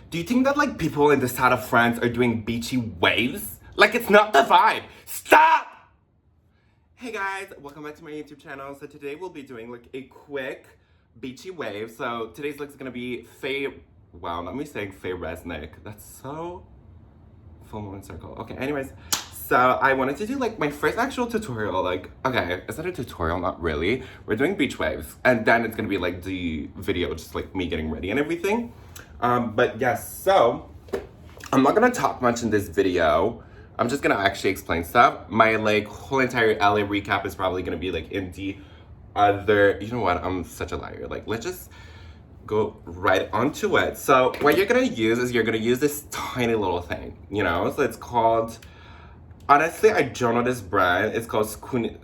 Do you think that like people in the south of France are doing beachy waves? Like it's not the vibe. Stop! Hey guys, welcome back to my YouTube channel. So today we'll be doing like a quick beachy wave. So today's look is gonna be Faye. Wow, not me saying Faye Resnick. That's so full moon circle. Okay, anyways. So I wanted to do like my first actual tutorial. Like, okay, is that a tutorial? Not really. We're doing beach waves, and then it's gonna be like the video, just like me getting ready and everything. But yes, so I'm not gonna talk much in this video. I'm just gonna actually explain stuff. My like whole entire LA recap is probably gonna be like in the other. You know what? I'm such a liar. Like, let's just go right onto it. So what you're gonna use is you're gonna use this tiny little thing. You know, so it's called. Honestly, I don't know this brand. It's called Skunky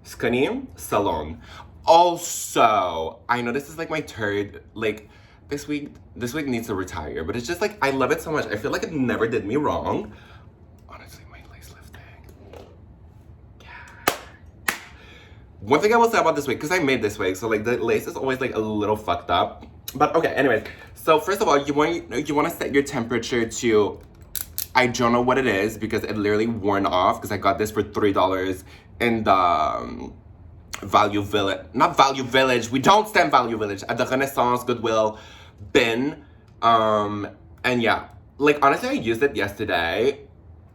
Skunny Salon. Also, I know this is like my third, like, this week needs to retire, but it's just like, I love it so much. I feel like it never did me wrong. Honestly, my lace lifting. Yeah. One thing I will say about this wig, because I made this wig, so like the lace is always like a little fucked up. But okay, anyways. So first of all, you want to set your temperature to, I don't know what it is because it literally worn off because I got this for $3 in the Value Village. Not Value Village. We don't stand Value Village. At the Renaissance Goodwill bin. And yeah. Like, honestly, I used it yesterday.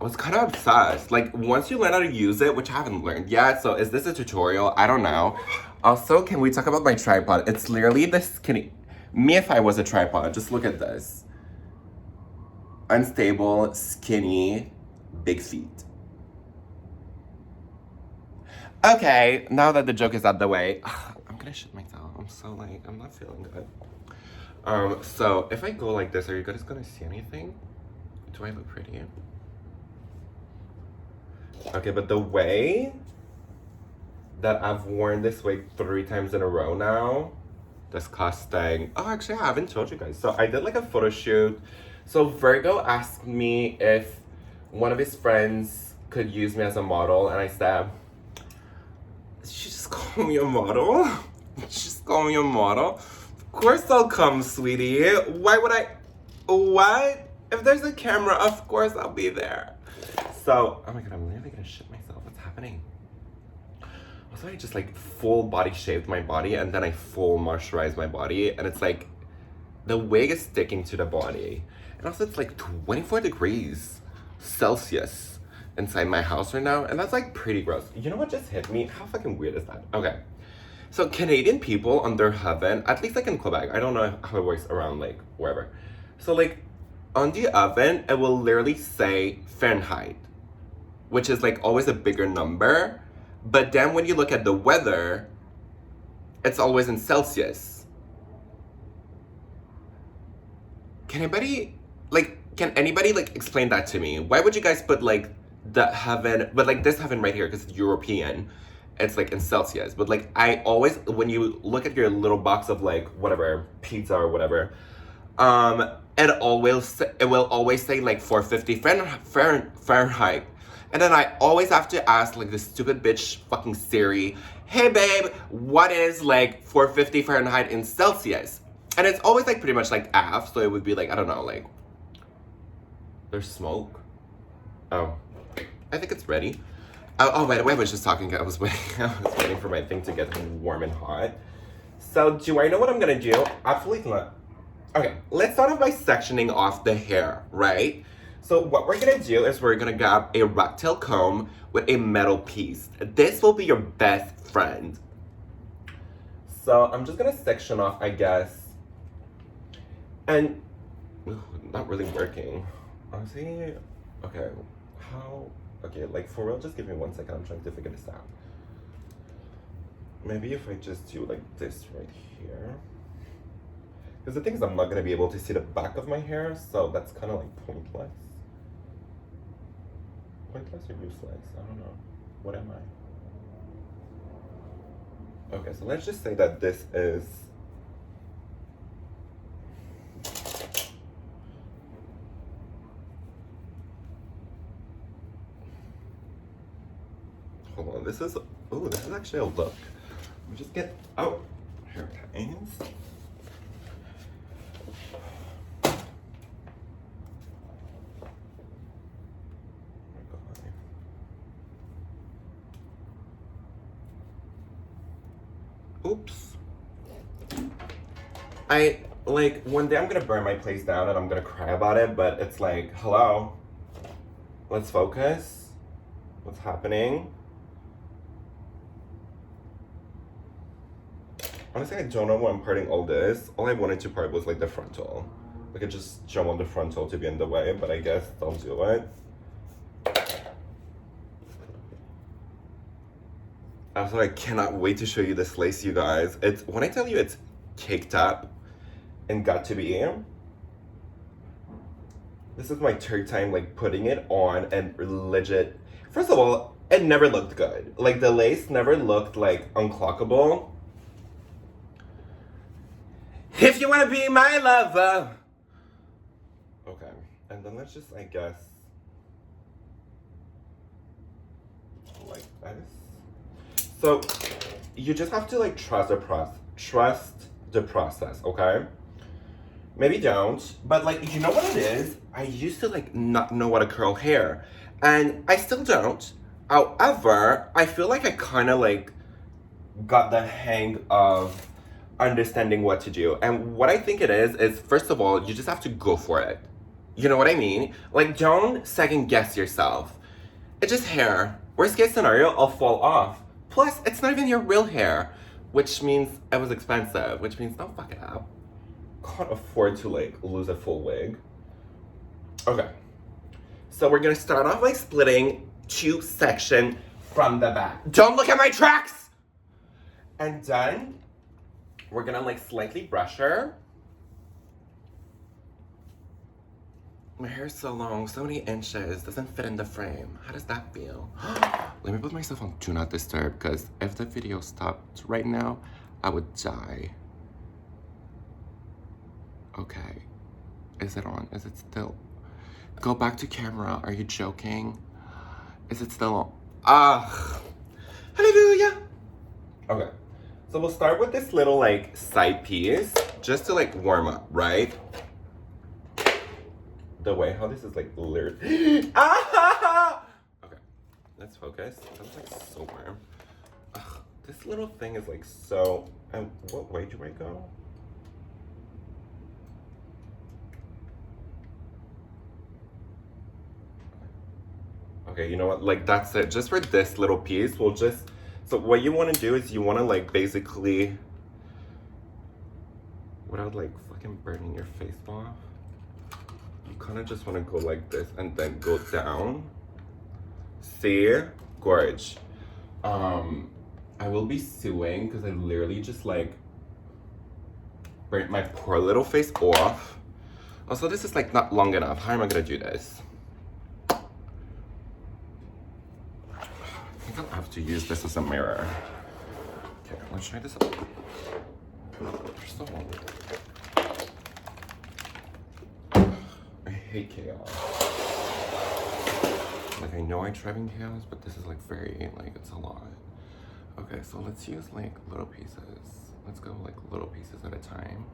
I was kind of obsessed. Like, once you learn how to use it, which I haven't learned yet, so is this a tutorial? I don't know. Also, can we talk about my tripod? It's literally this skinny. Me if I was a tripod. Just look at this. Unstable, skinny, big feet. Okay, now that the joke is out the way, I'm gonna shit myself. I'm so like, I'm not feeling good. So if I go like this, are you guys gonna see anything? Do I look pretty? Okay, but the way that I've worn this wig 3 times in a row now, disgusting. Oh, actually, I haven't told you guys. So I did like a photo shoot. So Virgo asked me if one of his friends could use me as a model, and I said, she just call me a model? Just call me a model? Of course I'll come, sweetie. Why would I? What? If there's a camera, of course I'll be there. So, oh my god, I'm literally gonna shit myself. What's happening? Also, I just like full body shaved my body and then I full moisturized my body, and it's like the wig is sticking to the body. And also it's like 24 degrees Celsius inside my house right now, and that's like pretty gross. You know what just hit me? How fucking weird is that? Okay. So Canadian people on their oven, at least like in Quebec, I don't know how it works around like wherever. So like on the oven, it will literally say Fahrenheit, which is like always a bigger number. But then when you look at the weather, it's always in Celsius. Can anybody like explain that to me? Why would you guys put like the heaven, but like this heaven right here, because it's European, it's like in Celsius. But like I always, when you look at your little box of like whatever, pizza or whatever, it will always say like 450 Fahrenheit. And then I always have to ask like this stupid bitch fucking Siri, hey babe, what is like 450 Fahrenheit in Celsius? And it's always like pretty much like F, so it would be like, I don't know, like, there's smoke. Oh, I think it's ready. Oh, by the way, I was just talking, I was waiting for my thing to get warm and hot. So do I know what I'm gonna do? Absolutely not. Okay, let's start off by sectioning off the hair, right? So what we're gonna do is we're gonna grab a rat-tail comb with a metal piece. This will be your best friend. So I'm just gonna section off, I guess. And, not really working. Honestly, okay, okay, like for real, just give me 1 second, I'm trying to figure this out. Maybe if I just do like this right here. Because the thing is, I'm not gonna be able to see the back of my hair, so that's kind of like pointless. Pointless or useless? I don't know. What am I? Okay, so let's just say that this is. Hold on, this is actually a look. Let me just get, oh, hair ties. Oops. Like, one day I'm gonna burn my place down and I'm gonna cry about it, but it's like, hello, let's focus. What's happening? Honestly, I don't know why I'm parting all this. All I wanted to part was like the frontal. I could just jump on the frontal to be in the way, but I guess I'll do it. Also, I cannot wait to show you this lace, you guys. It's, when I tell you it's caked up and got to be, this is my third time like putting it on and legit. First of all, it never looked good. Like the lace never looked like unclockable. If you want to be my lover. Okay, and then let's just, I guess, like this. So you just have to like trust the process, okay? Maybe don't, but like, you know what it is? I used to like not know what to curl hair, and I still don't. However, I feel like I kind of like got the hang of understanding what to do. And what I think it is first of all, you just have to go for it. You know what I mean? Like, don't second guess yourself. It's just hair. Worst case scenario, I'll fall off. Plus, it's not even your real hair, which means it was expensive, which means don't fuck it up. Can't afford to like lose a full wig. Okay. So we're gonna start off like splitting two section from the back. Don't look at my tracks! And then we're gonna like slightly brush her. My hair's so long, so many inches, doesn't fit in the frame. How does that feel? Let me put myself on do not disturb, because if the video stopped right now, I would die. Okay. Is it on? Is it still? Go back to camera. Are you joking? Is it still on? Ah. Hallelujah. Okay. So we'll start with this little like side piece just to like warm up, right? The way how this is like layered. Ah! Okay. Let's focus. That's like so warm. Ugh, this little thing is like so. What way do I go? Okay, you know what? Like, that's it. Just for this little piece, we'll just... So what you want to do is you want to, like, basically... Without, like, fucking burning your face off. You kind of just want to go like this and then go down. See? Gorge. I will be suing because I literally just, like, burnt my poor little face off. Also, this is, like, not long enough. How am I going to do this? I think I'll have to use this as a mirror. Okay, let's try this out. They're so long. I hate chaos. Like, I know I thrive in chaos, but this is like very, like, it's a lot. Okay, so let's use like little pieces. Let's go like little pieces at a time.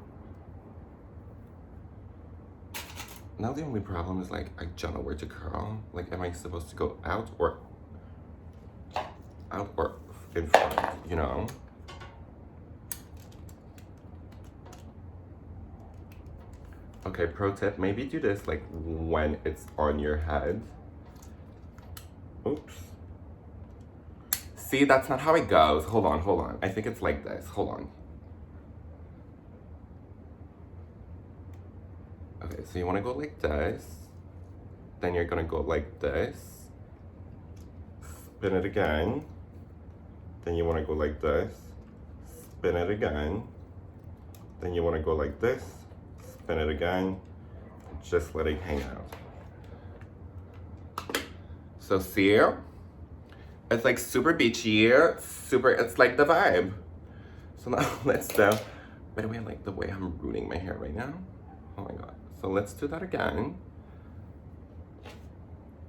Now the only problem is like, I don't know where to curl. Like, am I supposed to go out or in front, you know? Okay, pro tip, maybe do this like when it's on your head. Oops. See, that's not how it goes. Hold on. I think it's like this. Hold on. Okay, so you want to go like this. Then you're going to go like this. Spin it again. Then you want to go like this. Spin it again. Then you want to go like this. Spin it again. Just let it hang out. So see? It's like super beachy, it's like the vibe. So now let's do, by the way, I like the way I'm rooting my hair right now. Oh my God. So let's do that again.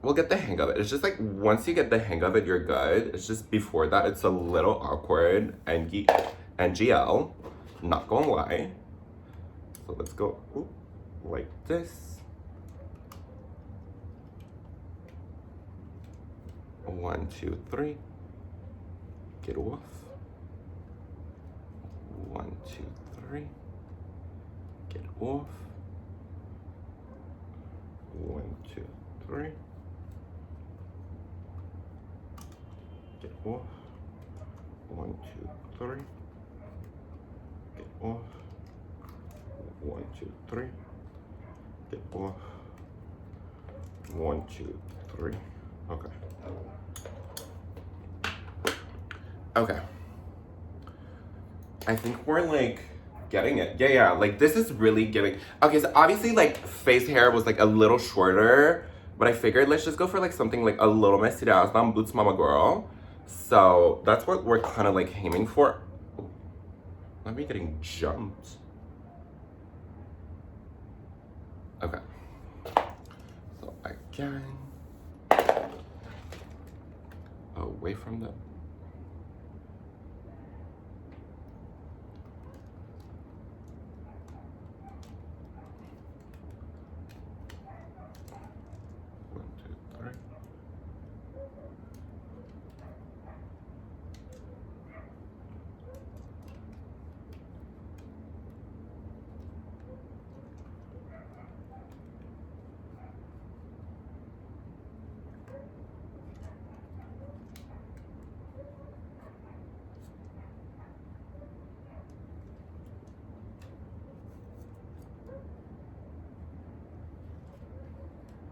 We'll get the hang of it. It's just like, once you get the hang of it, you're good. It's just before that, it's a little awkward and GL. not gonna lie. So let's go like this. 1, 2, 3. Get off. 1, 2, 3. Get off. 1, 2, 3. Get off. 1, 2, 3. Get off. 1, 2, 3. Get off. 1, 2, 3. Okay. Okay. I think we're like getting it. Yeah, like this is really giving. Okay, so obviously like face hair was like a little shorter, but I figured let's just go for like something like a little mais tirado on Boots Mama Girl. So that's what we're kind of like aiming for. Let me getting jumped. Okay. So again, away from the.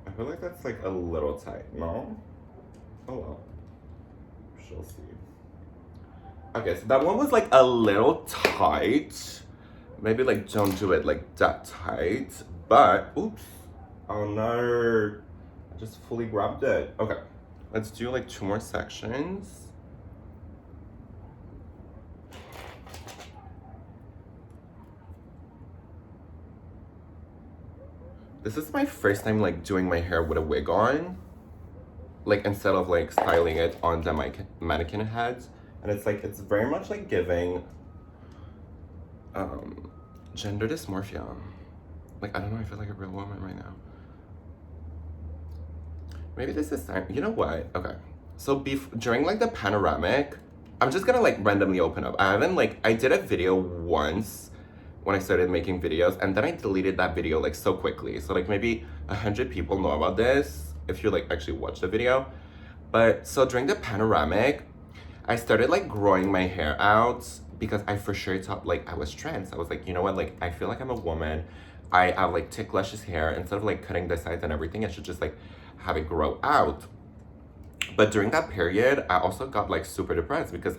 I feel like that's like a little tight, no? Oh well. She'll see. Okay, so that one was like a little tight. Maybe like don't do it like that tight. But, oops. Oh no. I just fully grabbed it. Okay. Let's do like 2 more sections. This is my first time like doing my hair with a wig on. Like instead of like styling it on the mannequin heads. And it's like, it's very much like giving gender dysmorphia. Like, I don't know, I feel like a real woman right now. Maybe this is time, you know what? Okay. So during like the panoramic, I'm just gonna like randomly open up. I did a video once when I started making videos, and then I deleted that video like so quickly. So like maybe 100 people know about this if you like actually watch the video. But so during the panoramic, I started like growing my hair out because I for sure thought like I was trans. I was like, you know what, like I feel like I'm a woman. I have like thick luscious hair. Instead of like cutting the sides and everything, I should just like have it grow out. But during that period, I also got like super depressed because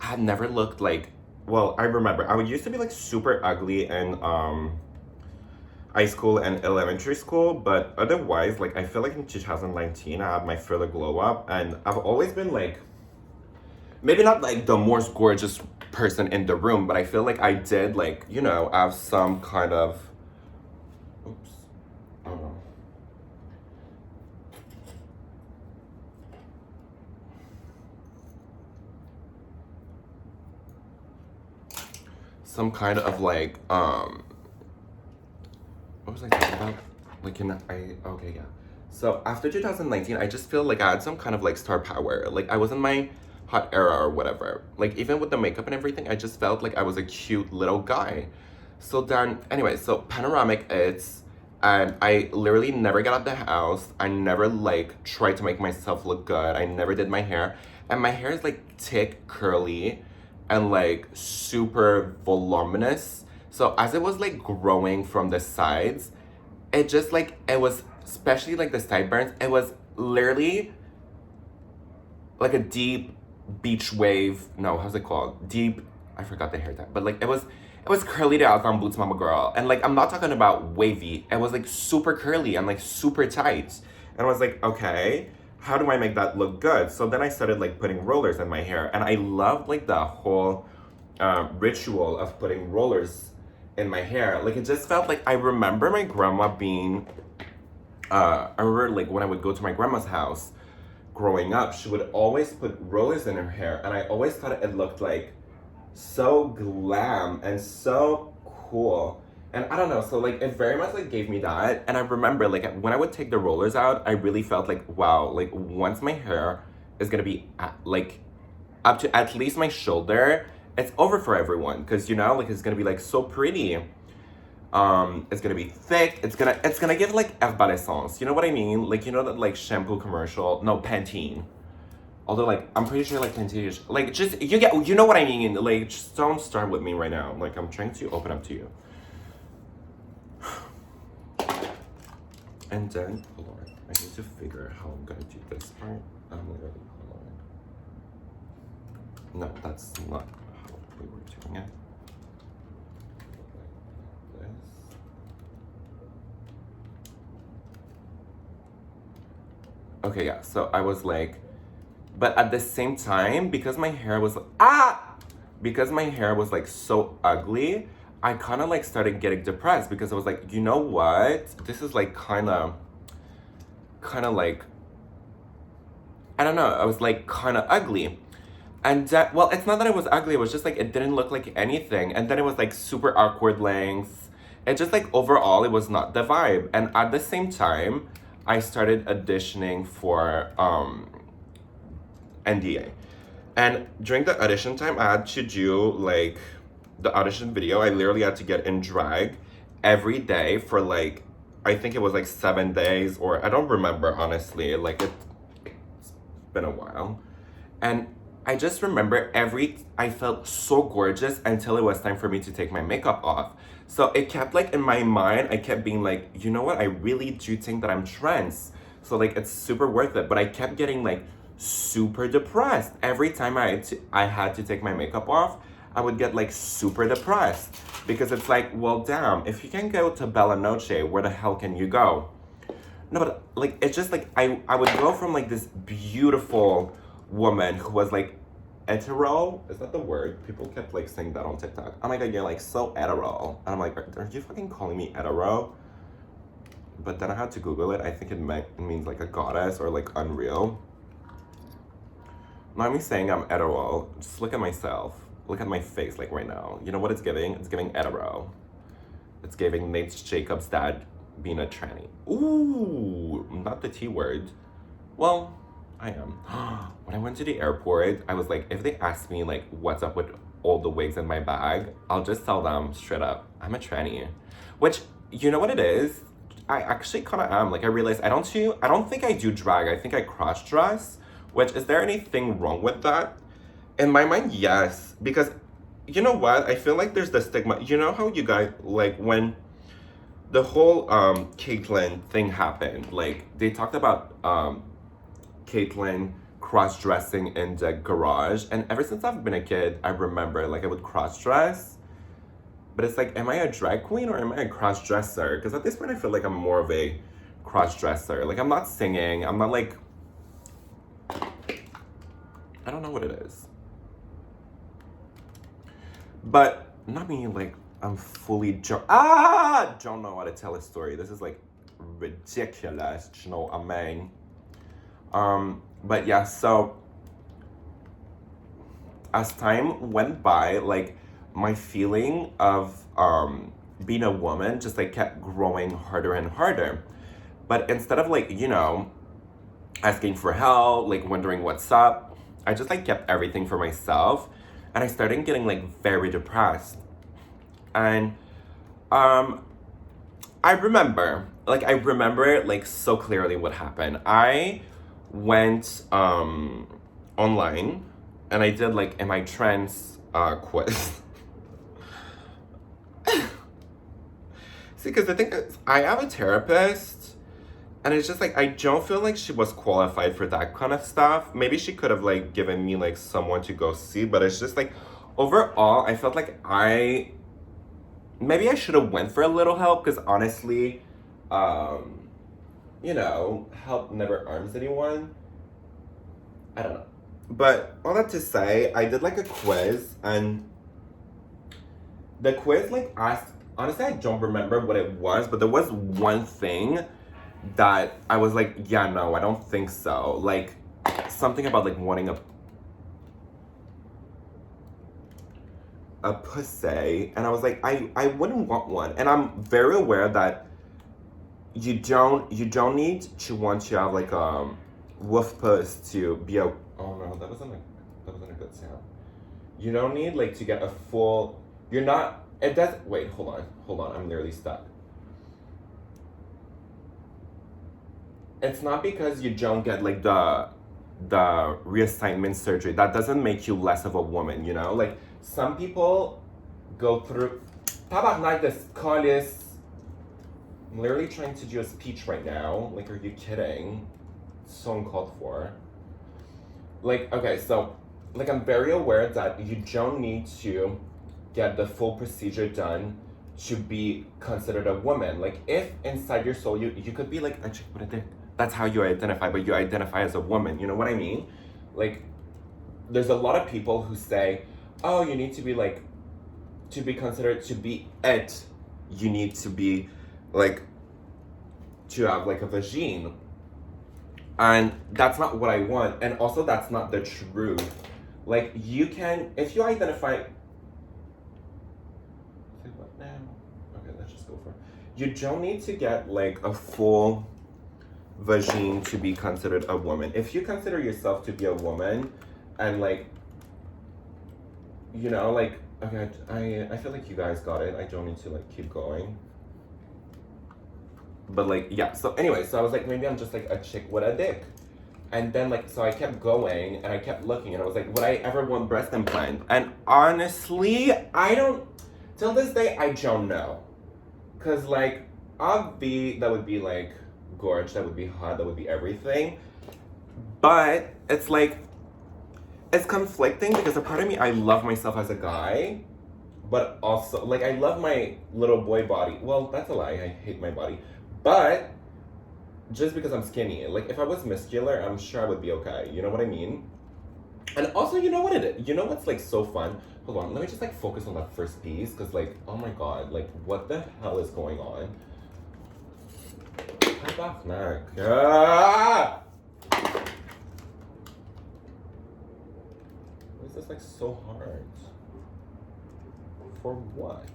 I had never looked like, well, I remember I used to be like super ugly in high school and elementary school, but otherwise, like I feel like in 2019 I had my further glow up, and I've always been like, maybe not like the most gorgeous person in the room, but I feel like I did like, you know, have some kind of, oops, I don't know. Some kind of like, what was I talking about? Like okay, yeah. So after 2019, I just feel like I had some kind of like star power. Like I was in my hot era or whatever. Like even with the makeup and everything, I just felt like I was a cute little guy. So then, anyway, so panoramic and I literally never got out the house. I never like tried to make myself look good. I never did my hair. And my hair is like thick, curly, and like super voluminous. So as it was like growing from the sides, it just like, it was, especially like the sideburns, it was literally like a deep beach wave. No, how's it called? Deep, I forgot the hair type, but like it was curly out on Boots Mama Girl. And like, I'm not talking about wavy. It was like super curly and like super tight. And I was like, okay, how do I make that look good? So then I started like putting rollers in my hair, and I loved like the whole ritual of putting rollers in my hair. Like it just felt like, I remember my grandma being, I remember like when I would go to my grandma's house growing up, she would always put rollers in her hair, and I always thought it looked like so glam and so cool. And I don't know, so like it very much like gave me that. And I remember like when I would take the rollers out, I really felt like wow, like once my hair is gonna be like up to at least my shoulder, it's over for everyone. Cause you know, like it's gonna be like so pretty. It's gonna be thick. It's gonna give like effervescence. You know what I mean? Like you know that like shampoo commercial. No, Pantene. Although like I'm pretty sure like Pantene is like just you know what I mean. Like just don't start with me right now. Like I'm trying to open up to you. And then hold on, I need to figure out how I'm gonna do this part. I'm literally hold on. No, that's not how we were doing it. Okay, yeah, so I was like, but at the same time, because my hair was, because my hair was like so ugly, I kind of like started getting depressed because I was like, you know what? This is like kind of like, I don't know, I was like kind of ugly. And that, well, it's not that it was ugly, it was just like, it didn't look like anything. And then it was like super awkward lengths. It just like overall, it was not the vibe. And at the same time, I started auditioning for NDA. And during the audition time, I had to do like the audition video. I literally had to get in drag every day for like, I think it was like 7 days, or I don't remember honestly. Like it's been a while. And I just remember I felt so gorgeous until it was time for me to take my makeup off. So it kept like in my mind, I kept being like, you know what? I really do think that I'm trans. So like it's super worth it. But I kept getting like super depressed. Every time I had to take my makeup off, I would get like super depressed. Because it's like, well damn, if you can go to Bella Noche, where the hell can you go? No, but like it's just like I would go from like this beautiful woman who was like hetero. Is that the word? People kept like saying that on TikTok. Oh my god, you're like so hetero. And I'm like, are you fucking calling me hetero? But then I had to Google it. I think it means like a goddess or like unreal. Not me saying I'm hetero. Just look at myself. Look at my face like right now. You know what it's giving? It's giving hetero. It's giving Nate Jacobs' dad being a tranny. Ooh, not the T word. Well, I am. When I went to the airport, I was like, if they ask me like what's up with all the wigs in my bag, I'll just tell them straight up, I'm a tranny. Which, you know what it is? I actually kind of am. Like I realized I don't think I do drag. I think I cross dress. Which, is there anything wrong with that? In my mind, yes. Because you know what? I feel like there's the stigma. You know how you guys like when the whole Caitlyn thing happened, like they talked about Caitlyn cross-dressing in the garage, and ever since I've been a kid, I remember like I would cross-dress, but it's like, am I a drag queen or am I a cross-dresser? Because at this point I feel like I'm more of a cross-dresser. Like I'm not singing, I'm not like, I don't know what it is. But not me like I'm fully don't know how to tell a story. This is like ridiculous, you know what I mean? But yeah, so as time went by, like my feeling of being a woman just like kept growing harder and harder. But instead of like, you know, asking for help, like wondering what's up, I just like kept everything for myself, and I started getting like very depressed. And I remember like so clearly what happened. I went online and I did like am I trans quiz. See, because the thing is, I have a therapist, and it's just like I don't feel like she was qualified for that kind of stuff. Maybe she could have like given me like someone to go see, but it's just like overall I felt like maybe I should have went for a little help, because honestly, you know, help never harms anyone. I don't know. But all that to say, I did like a quiz, and the quiz like asked, honestly I don't remember what it was, but there was one thing that I was like, yeah, no, I don't think so. Like something about like wanting a a pussy, and I was like, I wouldn't want one. And I'm very aware that you don't need to want to have like a wolf puss to be a, oh no, that wasn't a good sound. You don't need like to get a full, you're not, it does, wait, hold on, I'm nearly stuck. It's not because you don't get like the reassignment surgery that doesn't make you less of a woman, you know? Like some people go through tabarnak colis. I'm literally trying to do a speech right now. Like, are you kidding? So uncalled for. Like, okay, so like I'm very aware that you don't need to get the full procedure done to be considered a woman. Like if inside your soul you could be like a chick with a dick. That's how you identify, but you identify as a woman. You know what I mean? Like there's a lot of people who say, oh, you need to be like, to be considered to be it, you need to be like, to have like a vagine. And that's not what I want. And also that's not the truth. Like you can, if you identify, say what now? Okay, let's just go for it. You don't need to get like a full vagine to be considered a woman. If you consider yourself to be a woman and like, you know, like, okay, I feel like you guys got it. I don't need to like keep going. But like, yeah, so anyway, so I was like, maybe I'm just like a chick with a dick. And then like, so I kept going and I kept looking and I was like, would I ever want breast implant? And honestly, I don't, till this day, I don't know. Cause like, that would be like gorge, that would be hot, that would be everything. But it's like, it's conflicting because a part of me, I love myself as a guy, but also like I love my little boy body. Well, that's a lie, I hate my body. But just because I'm skinny, like if I was muscular, I'm sure I would be okay. You know what I mean? And also, you know what it is? You know what's like so fun? Hold on, let me just like focus on that first piece because like, oh my god, like what the hell is going on? Ah! Why is this like so hard? For what?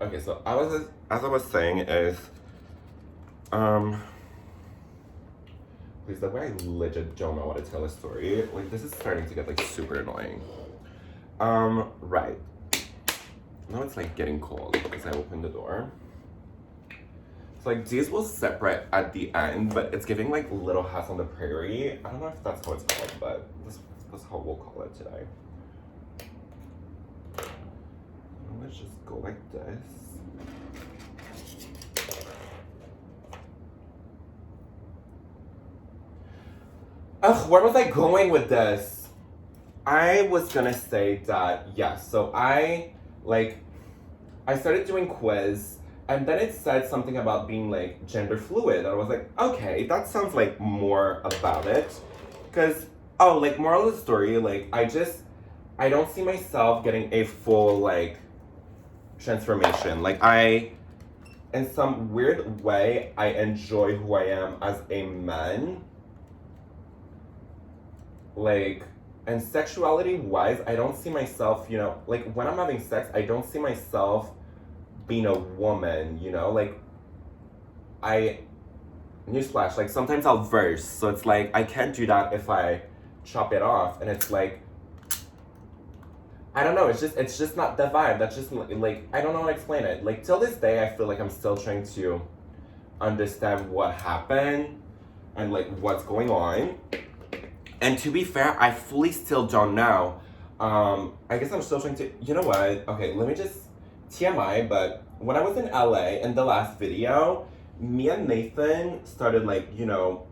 Okay, so as I was saying is, please, the way I legit don't know how to tell a story, like this is starting to get like super annoying. Right. Now it's like getting cold because I opened the door. So like these will separate at the end, but it's giving like Little House on the Prairie. I don't know if that's how it's called, but that's how we'll call it today. Let's just go like this. Ugh, where was I going with this? I was gonna say that, yes, so I started doing quiz, and then it said something about being like gender fluid, and I was like, okay, that sounds like more about it. Because, oh, like moral of the story, like I don't see myself getting a full like transformation. Like in some weird way, I enjoy who I am as a man. Like, and sexuality wise, I don't see myself, you know, like when I'm having sex, I don't see myself being a woman, you know, like newsflash, like sometimes I'll verse, so it's like I can't do that if I chop it off, and it's like, I don't know, it's just not the vibe. That's just like, I don't know how to explain it. Like till this day, I feel like I'm still trying to understand what happened and like what's going on. And to be fair, I fully still don't know. I guess I'm still trying to, you know what? Okay, let me just, TMI, but when I was in LA in the last video, me and Nathan started like, you know,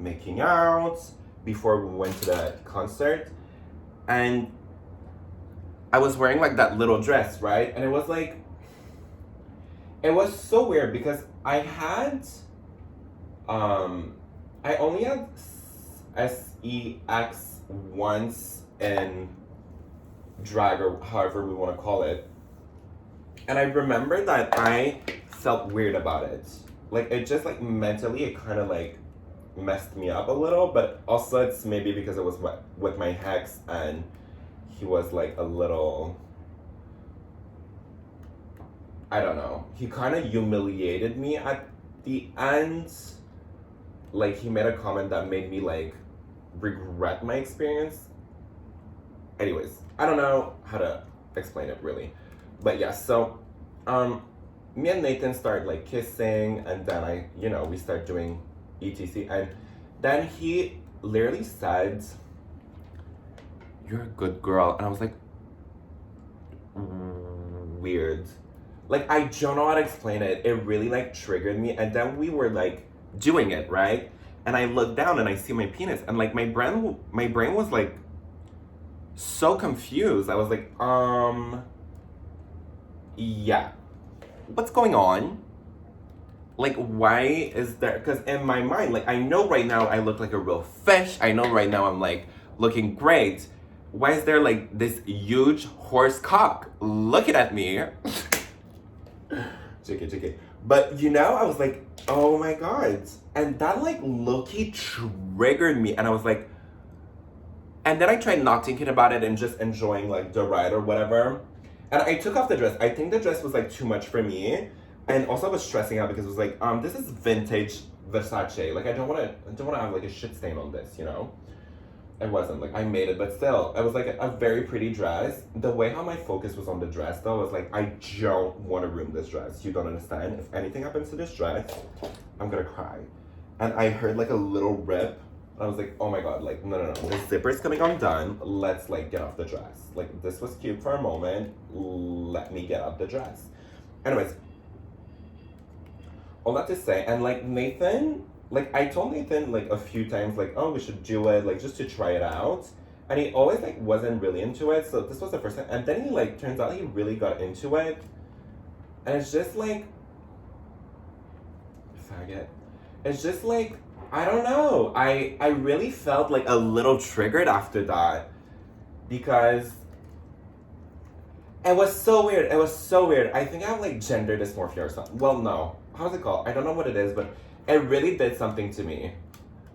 making out before we went to the concert. And I was wearing like that little dress, right? And it was like, it was so weird because I only had sex once in drag or however we want to call it. And I remember that I felt weird about it. Like, it just, like, mentally, it kind of, like, messed me up a little. But also, it's maybe because it was with my ex, and he was, like, a little... I don't know. He kind of humiliated me at the end. Like, he made a comment that made me, like, regret my experience. Anyways, I don't know how to explain it, really. But yeah, so me and Nathan started like kissing, and then we start doing etc. And then he literally said, "You're a good girl," and I was like, weird. Like, I don't know how to explain it. It really like triggered me, and then we were like doing it, right? And I looked down and I see my penis, and like my brain was like so confused. I was like, yeah, what's going on? Like, why is there, because in my mind, like, I know right now I look like a real fish. I know right now I'm like looking great. Why is there like this huge horse cock looking at me? JK. But I was like, oh my god. And that like low-key triggered me. And I was like, and then I tried not thinking about it and just enjoying like the ride or whatever. And I took off the dress. I think the dress was like too much for me. And also I was stressing out because it was like, this is vintage Versace. Like I don't wanna have like a shit stain on this, It wasn't, like I made it, but still, it was like a very pretty dress. The way how my focus was on the dress though was like, I don't wanna ruin this dress. You don't understand. If anything happens to this dress, I'm gonna cry. And I heard like a little rip. I was like, oh my god, like, no. The zipper's coming undone. Let's, like, get off the dress. Like, this was cute for a moment. Let me get off the dress. Anyways, all that to say, and, like, Nathan, like, I told Nathan, like, a few times, like, oh, we should do it, like, just to try it out. And he always, like, wasn't really into it, so this was the first time. And then he, like, turns out he really got into it. And it's just, like, faggot. It's just, like, I don't know. I really felt like a little triggered after that because it was so weird. It was so weird. I think I have like gender dysmorphia or something. Well, no. How's it called? I don't know what it is, but it really did something to me.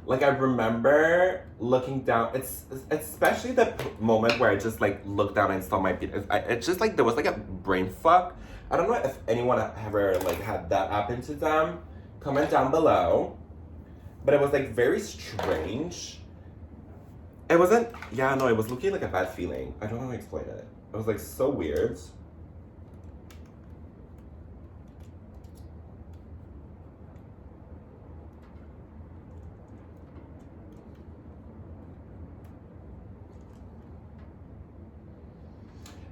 Like I remember looking down. It's especially the moment where I just like looked down and saw my penis. It's just like there was like a brain fuck. I don't know if anyone ever like had that happen to them. Comment down below. But it was like very strange. It wasn't, it was looking like a bad feeling. I don't know how to explain it. It was like so weird.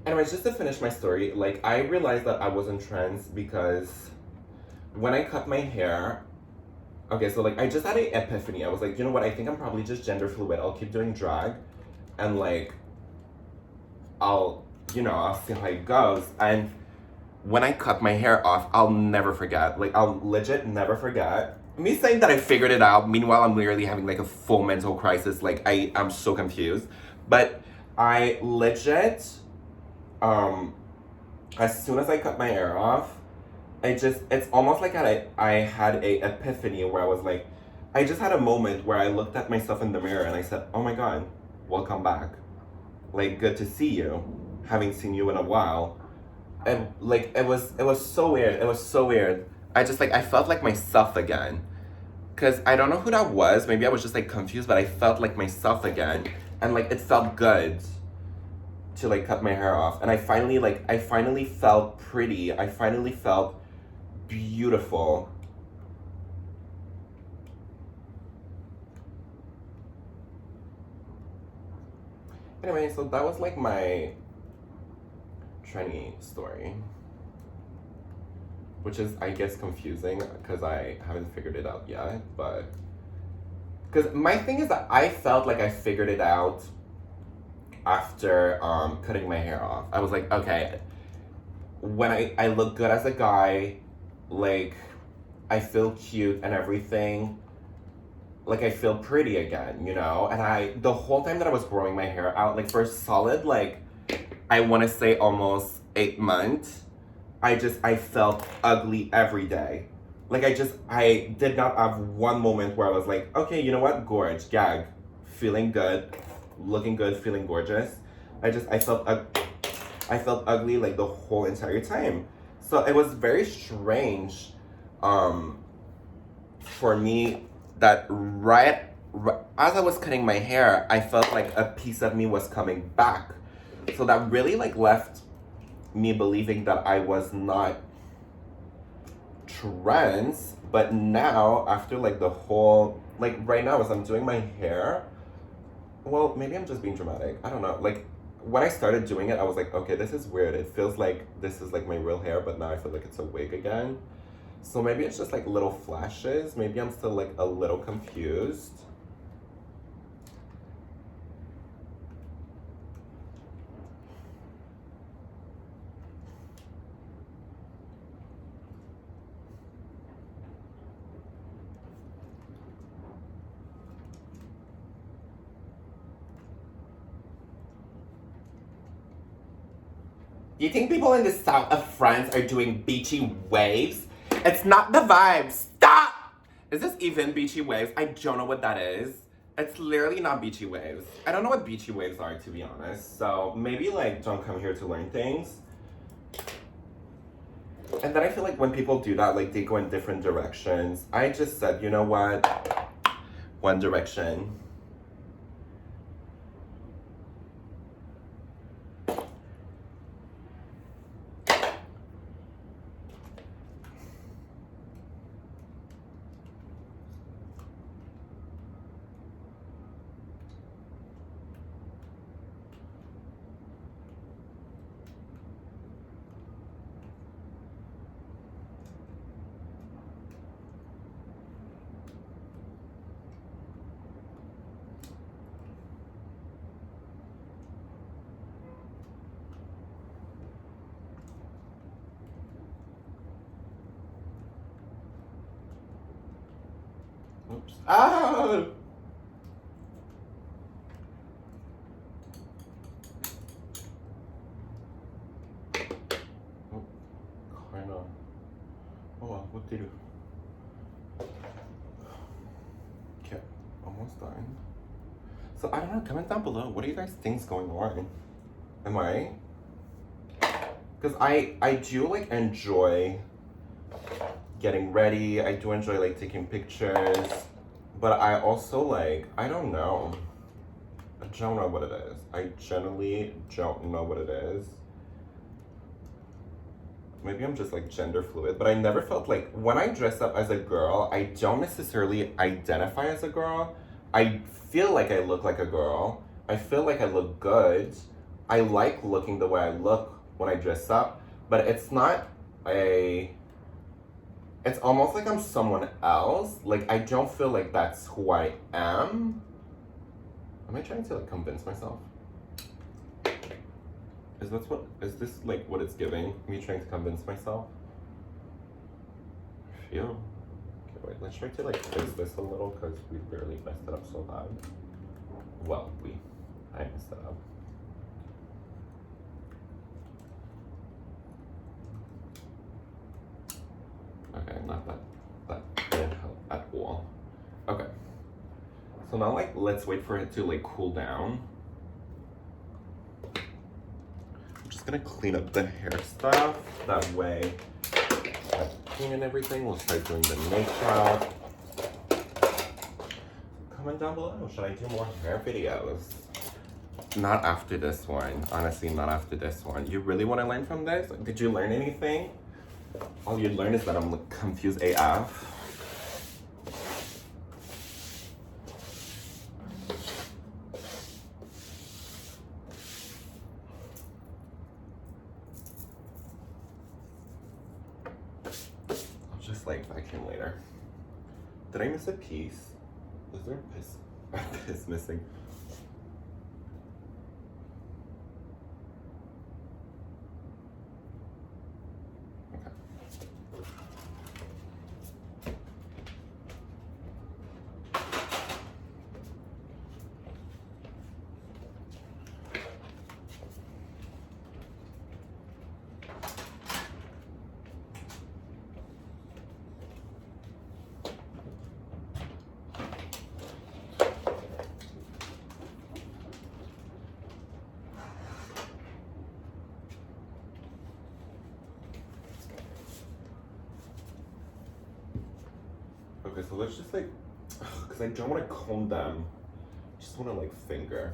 Anyways, just to finish my story, like I realized that I wasn't trans because when I cut my hair, okay, so like I just had an epiphany. I was like, you know what? I think I'm probably just gender fluid. I'll keep doing drag, and like, I'll see how it goes. And when I cut my hair off, I'll never forget. Like, I'll legit never forget. Me saying that I figured it out. Meanwhile, I'm literally having like a full mental crisis. Like, I'm so confused. But I legit, as soon as I cut my hair off, it's almost like I had a epiphany where I was like, I just had a moment where I looked at myself in the mirror and I said, oh my god, welcome back. Like, good to see you. Haven't seen you in a while. And like, it was so weird. It was so weird. I just like, I felt like myself again. Cause I don't know who that was. Maybe I was just like confused, but I felt like myself again. And like, it felt good to like cut my hair off. And I finally felt pretty. I finally felt beautiful. Anyway, so that was like my tranny story, which is, I guess, confusing because I haven't figured it out yet. But because my thing is that I felt like I figured it out after cutting my hair off. I was like, okay, when I look good as a guy, like I feel cute and everything, like I feel pretty again, and the whole time that I was growing my hair out, like for a solid, like I want to say almost 8 months, I felt ugly every day. Like I did not have one moment where I was like, okay, you know what, gorge, gag, feeling good, looking good, feeling gorgeous. I felt ugly like the whole entire time. So it was very strange, um, for me that as I was cutting my hair, I felt like a piece of me was coming back. So that really like left me believing that I was not trans. But now, after like the whole, like right now as I'm doing my hair, well, maybe I'm just being dramatic. I don't know. Like when I started doing it, I was like, okay, this is weird. It feels like this is like my real hair, but now I feel like it's a wig again. So maybe it's just like little flashes. Maybe I'm still like a little confused. You think people in the south of France are doing beachy waves? It's not the vibe. Stop! Is this even beachy waves? I don't know what that is. It's literally not beachy waves. I don't know what beachy waves are, to be honest. So maybe like don't come here to learn things. And then I feel like when people do that, like they go in different directions. I just said, you know what? One direction. Oops. Ah! Oh, kind of. Oh well, what did you? Okay, almost done. So I don't know, comment down below. What do you guys think's going on? Am I? Because I do like enjoy getting ready. I do enjoy like taking pictures. But I also like, I don't know. I don't know what it is. I generally don't know what it is. Maybe I'm just like gender fluid, but I never felt like when I dress up as a girl, I don't necessarily identify as a girl. I feel like I look like a girl. I feel like I look good. I like looking the way I look when I dress up, but it's not a, it's almost like I'm someone else. Like I don't feel like that's who I am. Am I trying to like convince myself? Is this like what it's giving? Me trying to convince myself? I feel. Okay, wait, let's try to like fix this a little because we barely messed it up so bad. Well, I messed it up. Okay, not that didn't help at all. Okay. So now like let's wait for it to like cool down. I'm just gonna clean up the hair stuff. That way I clean and everything. We'll start doing the makeup. Comment down below. Should I do more hair videos? Not after this one. Honestly, not after this one. You really want to learn from this? Did you learn anything? All you learn is that I'm like, confused AF. I'll just like vacuum later. Did I miss a piece? Is there a piece? A piece missing? Okay, so let's just like, because I don't want to comb them. I just want to like finger.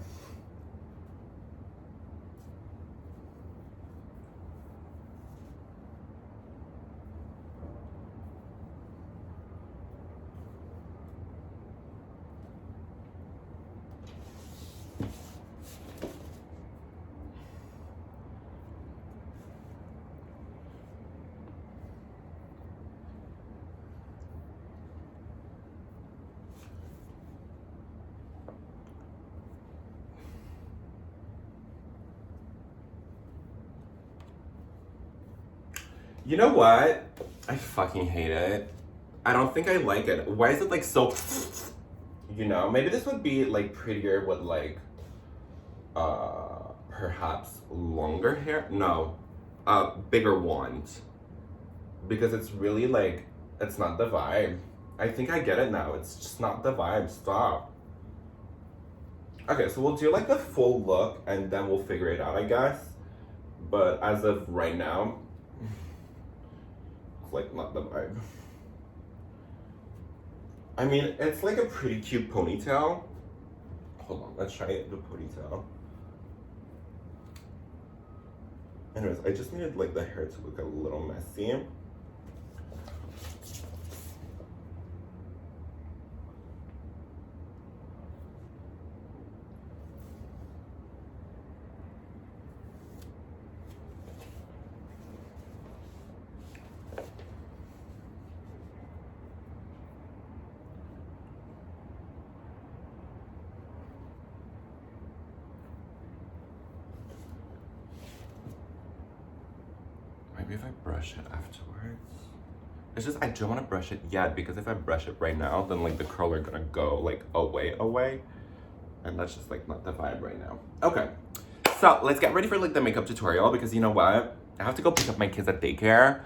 You know what? I fucking hate it. I don't think I like it. Why is it like so, you know? Maybe this would be like prettier with like, perhaps longer hair? No, bigger ones. Because it's really like, it's not the vibe. I think I get it now. It's just not the vibe. Stop. Okay, so we'll do like the full look and then we'll figure it out, I guess. But as of right now, it's like not the vibe. I mean, it's like a pretty cute ponytail. Hold on, let's try the ponytail. Anyways, I just needed like the hair to look a little messy. Maybe if I brush it afterwards. It's just I don't want to brush it yet because if I brush it right now, then like the curl are gonna go like away. And that's just like not the vibe right now. Okay, so let's get ready for like the makeup tutorial because you know what? I have to go pick up my kids at daycare.